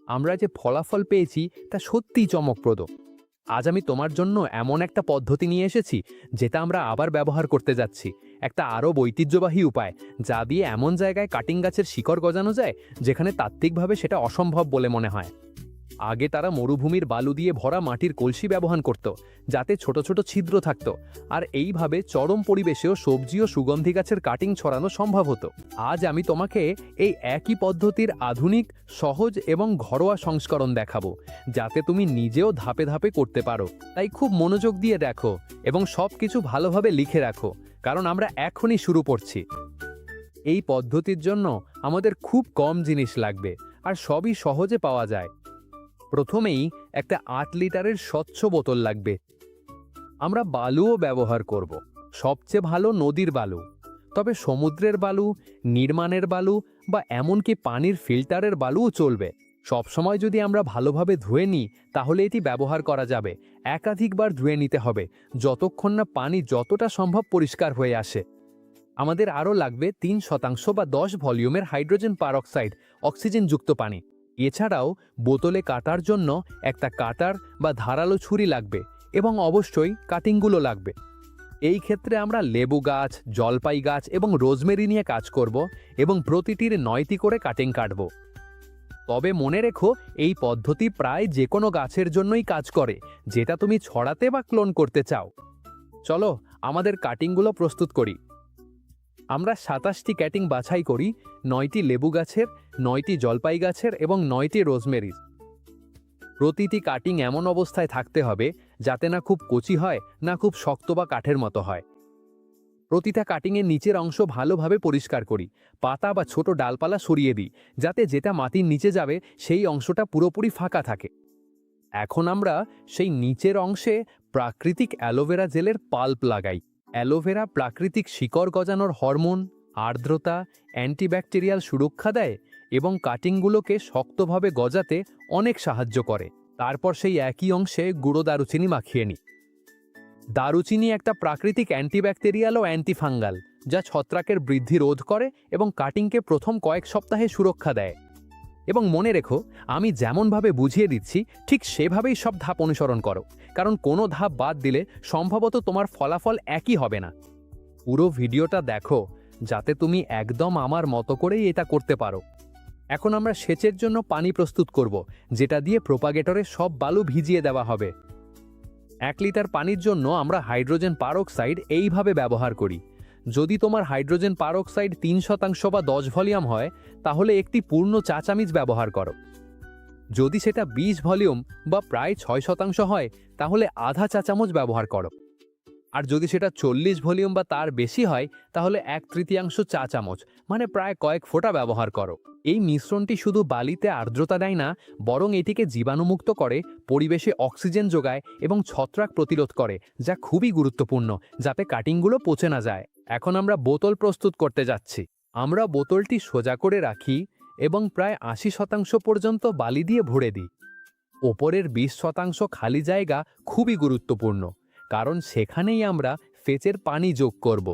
আমরা যে ফলাফল পেয়েছি তা সত্যিই চমকপ্রদ। আজ আমি তোমার জন্য এমন একটা পদ্ধতি নিয়ে এসেছি যেটা আমরা আবার ব্যবহার করতে যাচ্ছি। একটা আরও ঐতিহ্যবাহী উপায়, যা দিয়ে এমন জায়গায় কাটিং গাছের শিকড় গজানো যায় যেখানে তাত্ত্বিকভাবে সেটা অসম্ভব বলে মনে হয়। আগে তারা মরুভূমির বালু দিয়ে ভরা মাটির কলসি ব্যবহার করত, যাতে ছোট ছোট ছিদ্র থাকত, আর এইভাবে চরম পরিবেশেও সবজি ও সুগন্ধি গাছের কাটিং ছড়ানো সম্ভব হতো। আজ আমি তোমাকে এই একই পদ্ধতির আধুনিক, সহজ এবং ঘরোয়া সংস্করণ দেখাবো, যাতে তুমি নিজেও ধাপে ধাপে করতে পারো। তাই খুব মনোযোগ দিয়ে দেখো এবং সব কিছু ভালোভাবে লিখে রাখো, কারণ আমরা এখনই শুরু করছি। এই পদ্ধতির জন্য আমাদের খুব কম জিনিস লাগবে, আর সবই সহজে পাওয়া যায়। প্রথমেই একটা ৮ লিটারের স্বচ্ছ বোতল লাগবে। আমরা বালুও ব্যবহার করব, সবচেয়ে ভালো নদীর বালু। তবে সমুদ্রের বালু, নির্মাণের বালু বা এমনকি পানির ফিল্টারের বালুও চলবে। সবসময় যদি আমরা ভালোভাবে ধুয়ে নিই তাহলে এটি ব্যবহার করা যাবে। একাধিকবার ধুয়ে নিতে হবে যতক্ষণ না পানি যতটা সম্ভব পরিষ্কার হয়ে আসে। আমাদের আরও লাগবে ৩% বা ১০ ভলিউমের হাইড্রোজেন পারঅক্সাইড, অক্সিজেনযুক্ত পানি। এছাড়াও বোতলে কাটার জন্য একটা কাটার বা ধারালো ছুরি লাগবে, এবং অবশ্যই কাটিংগুলো লাগবে। এই ক্ষেত্রে আমরা লেবু গাছ, জলপাই গাছ এবং রোজমেরি নিয়ে কাজ করব, এবং প্রতিটির ৯টি করে কাটিং কাটব। তবে মনে রেখো, এই পদ্ধতি প্রায় যে কোনো গাছের জন্যই কাজ করে যেটা তুমি ছড়াতে বা ক্লোন করতে চাও। চলো আমাদের কাটিংগুলো প্রস্তুত করি। আমরা ২৭টি কাটিং বাছাই করি, ৯টি লেবু গাছের, ৯টি জলপাই গাছের এবং ৯টি রোজমেরির। প্রতিটি কাটিং এমন অবস্থায় থাকতে হবে যাতে না খুব কচি হয়, না খুব শক্ত বা কাঠের মতো হয়। প্রতিটা কাটিংয়ের নিচের অংশ ভালোভাবে পরিষ্কার করি, পাতা বা ছোট ডালপালা সরিয়ে দিই, যাতে যেটা মাটির নিচে যাবে সেই অংশটা পুরোপুরি ফাঁকা থাকে। এখন আমরা সেই নিচের অংশে প্রাকৃতিক অ্যালোভেরা জেলের পাল্প লাগাই। অ্যালোভেরা প্রাকৃতিক শিকড় গজানোর হরমোন, আর্দ্রতা, অ্যান্টিব্যাকটেরিয়াল সুরক্ষা দেয় এবং কাটিংগুলোকে শক্তভাবে গজাতে অনেক সাহায্য করে। তারপর সেই একই অংশে গুঁড়ো দারুচিনি মাখিয়ে নিই। দারুচিনি একটা প্রাকৃতিক অ্যান্টিব্যাকটেরিয়াল ও অ্যান্টিফাঙ্গাল, যা ছত্রাকের বৃদ্ধি রোধ করে এবং কাটিংকে প্রথম কয়েক সপ্তাহে সুরক্ষা দেয়। এবং মনে রেখো, আমি যেমনভাবে বুঝিয়ে দিচ্ছি ঠিক সেভাবেই সব ধাপ অনুসরণ করো, কারণ কোনো ধাপ বাদ দিলে সম্ভবত তোমার ফলাফল একই হবে না। পুরো ভিডিওটা দেখো যাতে তুমি একদম আমার মতো করেই এটা করতে পারো। এখন আমরা সেচের জন্য পানি প্রস্তুত করব, যেটা দিয়ে প্রোপাগেটরে সব বালু ভিজিয়ে দেওয়া হবে। ১ লিটার পানির জন্য আমরা হাইড্রোজেন পারঅক্সাইড এইভাবে ব্যবহার করি। যদি তোমার হাইড্রোজেন পারঅক্সাইড ৩% বা ১০ ভলিউম হয় তাহলে একটি পূর্ণ চা চামচ ব্যবহার করো। যদি সেটা ২০ ভলিউম বা প্রায় ৬% হয় তাহলে আধা চা চামচ ব্যবহার করো। আর যদি সেটা ৪০ ভলিউম বা তার বেশি হয় তাহলে ১/৩ চা চামচ, মানে প্রায় কয়েক ফোঁটা ব্যবহার করো। এই মিশ্রণটি শুধু বালিতে আর্দ্রতা দেয় না, বরং এটিকে জীবাণুমুক্ত করে, পরিবেশে অক্সিজেন যোগায় এবং ছত্রাক প্রতিরোধ করে, যা খুবই গুরুত্বপূর্ণ যাতে কাটিংগুলো পচে না যায়। এখন আমরা বোতল প্রস্তুত করতে যাচ্ছি। আমরা বোতলটি সোজা করে রাখি এবং প্রায় ৮০% পর্যন্ত বালি দিয়ে ভরে দিই। ওপরের ২০% খালি জায়গা খুবই গুরুত্বপূর্ণ, কারণ সেখানেই আমরা সেচের পানি যোগ করব।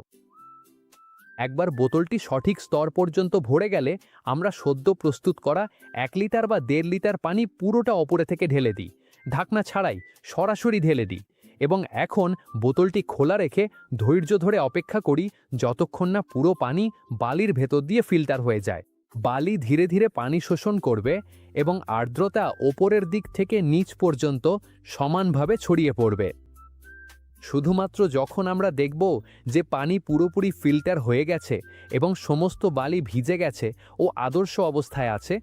একবার বোতলটি সঠিক স্তর পর্যন্ত ভরে গেলে আমরা সদ্য প্রস্তুত করা ১ লিটার বা ১.৫ লিটার পানি পুরোটা ওপরে থেকে ঢেলে দিই, ঢাকনা ছাড়াই সরাসরি ঢেলে দিই। এবং এখন বোতলটি খোলা রেখে ধৈর্য ধরে অপেক্ষা করি যতক্ষণ না পুরো পানি বালির ভেতর দিয়ে ফিল্টার হয়ে যায়। বালি ধীরে ধীরে পানি শোষণ করবে এবং আর্দ্রতা ওপরের দিক থেকে নিচ পর্যন্ত সমানভাবে ছড়িয়ে পড়বে। শুধুমাত্র যখন আমরা দেখব যে পানি পুরোপুরি ফিল্টার হয়ে গেছে এবং সমস্ত বালি ভিজে গেছে ও আদর্শ অবস্থায় আছে,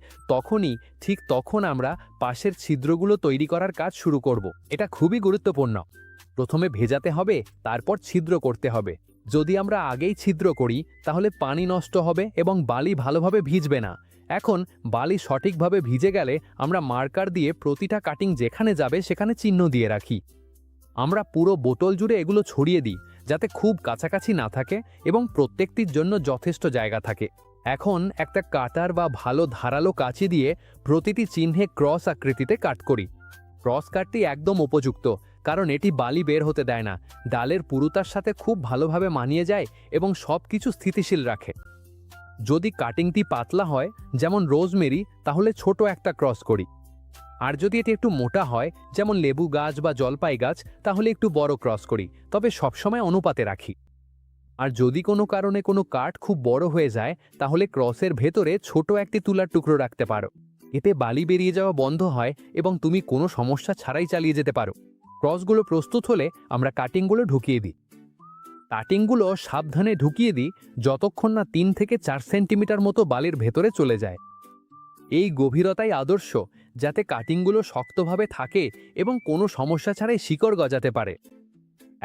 ঠিক তখন আমরা পাশের ছিদ্রগুলো তৈরি করার কাজ শুরু করব। এটা খুবই গুরুত্বপূর্ণ। প্রথমে ভেজাতে হবে, তারপর ছিদ্র করতে হবে। যদি আমরা আগেই ছিদ্র করি তাহলে পানি নষ্ট হবে এবং বালি ভালোভাবে ভিজবে না। এখন বালি সঠিকভাবে ভিজে গেলে আমরা মার্কার দিয়ে প্রতিটা কাটিং যেখানে যাবে সেখানে চিহ্ন দিয়ে রাখি। আমরা পুরো বোতল জুড়ে এগুলো ছড়িয়ে দিই যাতে খুব কাছাকাছি না থাকে এবং প্রত্যেকটির জন্য যথেষ্ট জায়গা থাকে। এখন একটা কাটার বা ভালো ধারালো কাঁচি দিয়ে প্রতিটি চিহ্নে ক্রস আকৃতিতে কাট করি। ক্রস কাটটি একদম উপযুক্ত, কারণ এটি বালি বের হতে দেয় না, ডালের পুরুতার সাথে খুব ভালোভাবে মানিয়ে যায় এবং সব কিছু স্থিতিশীল রাখে। যদি কাটিংটি পাতলা হয়, যেমন রোজমেরি, তাহলে ছোট একটা ক্রস করি। আর যদি এটি একটু মোটা হয়, যেমন লেবু গাছ বা জলপাই গাছ, তাহলে একটু বড় ক্রস করি, তবে সবসময় অনুপাতে রাখি। আর যদি কোনো কারণে কোনো কাঠ খুব বড় হয়ে যায়, তাহলে ক্রসের ভেতরে ছোট একটি তুলার টুকরো রাখতে পারো। এতে বালি বেরিয়ে যাওয়া বন্ধ হয় এবং তুমি কোনো সমস্যা ছাড়াই চালিয়ে যেতে পারো। ক্রসগুলো প্রস্তুত হলে আমরা কাটিংগুলো ঢুকিয়ে দিই। কাটিংগুলো সাবধানে ঢুকিয়ে দিই যতক্ষণ না 3 থেকে 4 সেন্টিমিটার মতো বালির ভেতরে চলে যায়। এই গভীরতাই আদর্শ, যাতে কাটিংগুলো শক্তভাবে থাকে এবং কোনো সমস্যা ছাড়াই শিকড় গজাতে পারে।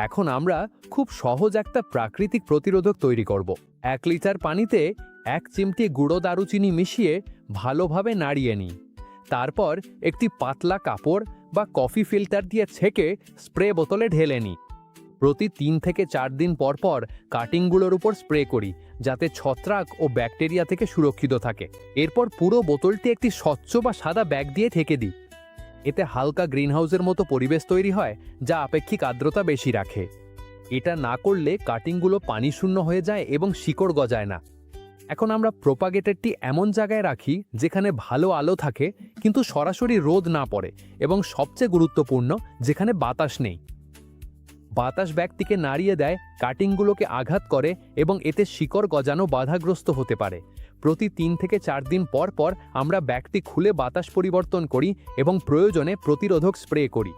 এখন আমরা খুব সহজ একটা প্রাকৃতিক প্রতিরোধক তৈরি করব। 1 লিটার পানিতে 1 চিমটি গুঁড়ো দারুচিনি মিশিয়ে ভালোভাবে নাড়িয়ে নিই। তারপর একটি পাতলা কাপড় বা কফি ফিল্টার দিয়ে ছেঁকে স্প্রে বোতলে ঢেলে নিই। প্রতি 3 থেকে 4 দিন পর পর কাটিংগুলোর উপর স্প্রে করি, যাতে ছত্রাক ও ব্যাকটেরিয়া থেকে সুরক্ষিত থাকে। এরপর পুরো বোতলটি একটি স্বচ্ছ বা সাদা ব্যাগ দিয়ে ঢেকে দিই। এতে হালকা গ্রিনহাউসের মতো পরিবেশ তৈরি হয়, যা আপেক্ষিক আর্দ্রতা বেশি রাখে। এটা না করলে কাটিংগুলো পানি শূন্য হয়ে যায় এবং শিকড় গজায় না। এখন আমরা প্রোপাগেটরটি এমন জায়গায় রাখি যেখানে ভালো আলো থাকে কিন্তু সরাসরি রোদ না পড়ে, এবং সবচেয়ে গুরুত্বপূর্ণ, যেখানে বাতাস নেই। বাতাস ব্যাগটিকে নাড়িয়ে দেয়, কাটিংগুলোকে আঘাত করে এবং এতে শিকড় গজানো বাধাগ্রস্ত হতে পারে। প্রতি 3 থেকে 4 দিন পর পর আমরা ব্যাগটি খুলে বাতাস পরিবর্তন করি এবং প্রয়োজনে প্রতিরোধক স্প্রে করি।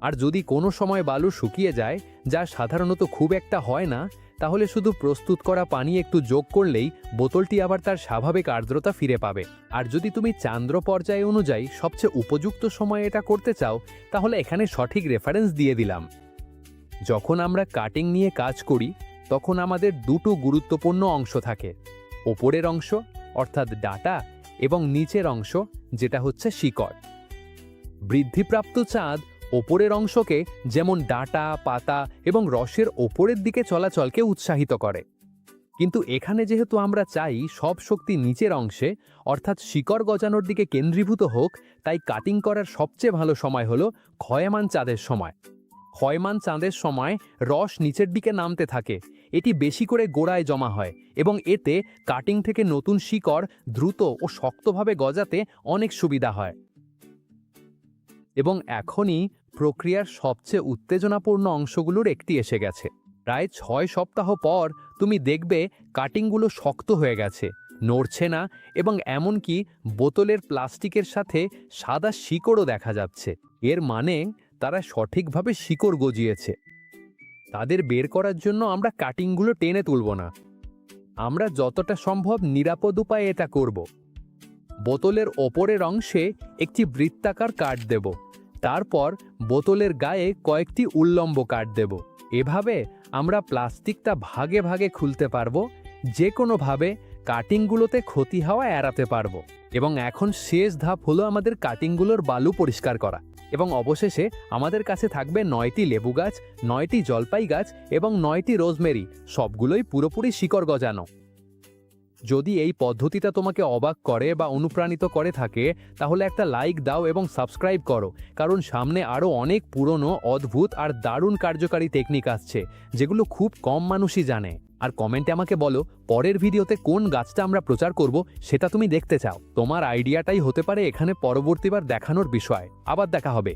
আর যদি কোনো সময় বালু শুকিয়ে যায়, যা সাধারণত খুব একটা হয় না, তাহলে শুধু প্রস্তুত করা পানি একটু যোগ করলেই বোতলটি আবার তার স্বাভাবিক আর্দ্রতা ফিরে পাবে। আর যদি তুমি চান্দ্র পর্যায় অনুযায়ী সবচেয়ে উপযুক্ত সময়ে এটা করতে চাও, তাহলে এখানে সঠিক রেফারেন্স দিয়ে দিলাম। যখন আমরা কাটিং নিয়ে কাজ করি, তখন আমাদের দুটো গুরুত্বপূর্ণ অংশ থাকে: ওপরের অংশ অর্থাৎ ডাটা এবং নিচের অংশ, যেটা হচ্ছে শিকড়। বৃদ্ধিপ্রাপ্ত চাঁদ ওপরের অংশকে, যেমন ডাটা, পাতা এবং রসের ওপরের দিকে চলাচলকে উৎসাহিত করে। কিন্তু এখানে যেহেতু আমরা চাই সব শক্তি নিচের অংশে অর্থাৎ শিকড় গজানোর দিকে কেন্দ্রীভূত হোক, তাই কাটিং করার সবচেয়ে ভালো সময় হলো ক্ষয়মান চাঁদের সময়। ক্ষয়মান চাঁদের সময় রস নিচের দিকে নামতে থাকে, এটি বেশি করে গোড়ায় জমা হয় এবং এতে কাটিং থেকে নতুন শিকড় দ্রুত ও শক্তভাবে গজাতে অনেক সুবিধা হয়। এবং এখনই প্রক্রিয়ার সবচেয়ে উত্তেজনাপূর্ণ অংশগুলোর একটি এসে গেছে। প্রায় 6 সপ্তাহ পর তুমি দেখবে কাটিংগুলো শক্ত হয়ে গেছে, নড়ছে না, এবং এমনকি বোতলের প্লাস্টিকের সাথে সাদা শিকড়ও দেখা যাচ্ছে। এর মানে তারা সঠিকভাবে শিকড় গজিয়েছে। তাদের বের করার জন্য আমরা কাটিংগুলো টেনে তুলব না, আমরা যতটা সম্ভব নিরাপদ উপায়ে এটা করব। বোতলের ওপরের অংশে একটি বৃত্তাকার কাট দেব, তারপর বোতলের গায়ে কয়েকটি উল্লম্ব কাট দেব। এভাবে আমরা প্লাস্টিকটা ভাগে ভাগে খুলতে পারবো, যে কোনোভাবে কাটিংগুলোতে ক্ষতি হওয়া এড়াতে পারবো। এবং এখন শেষ ধাপ হলো আমাদের কাটিংগুলোর বালু পরিষ্কার করা। এবং অবশেষে আমাদের কাছে থাকবে 9টি লেবু গাছ, 9টি জলপাই গাছ এবং 9টি রোজমেরি, সবগুলোই পুরোপুরি শিকড় গজানো। যদি এই পদ্ধতিটা তোমাকে অবাক করে বা অনুপ্রাণিত করে থাকে, তাহলে একটা লাইক দাও এবং সাবস্ক্রাইব করো, কারণ সামনে আরও অনেক পুরনো, অদ্ভুত আর দারুণ কার্যকারী টেকনিক আসছে, যেগুলো খুব কম মানুষই জানে। আর কমেন্টে আমাকে বলো পরের ভিডিওতে কোন গাছটা আমরা প্রচার করব, সেটা তুমি দেখতে চাও। তোমার আইডিয়াটাই হতে পারে এখানে পরবর্তীবার দেখানোর বিষয়। আবার দেখা হবে।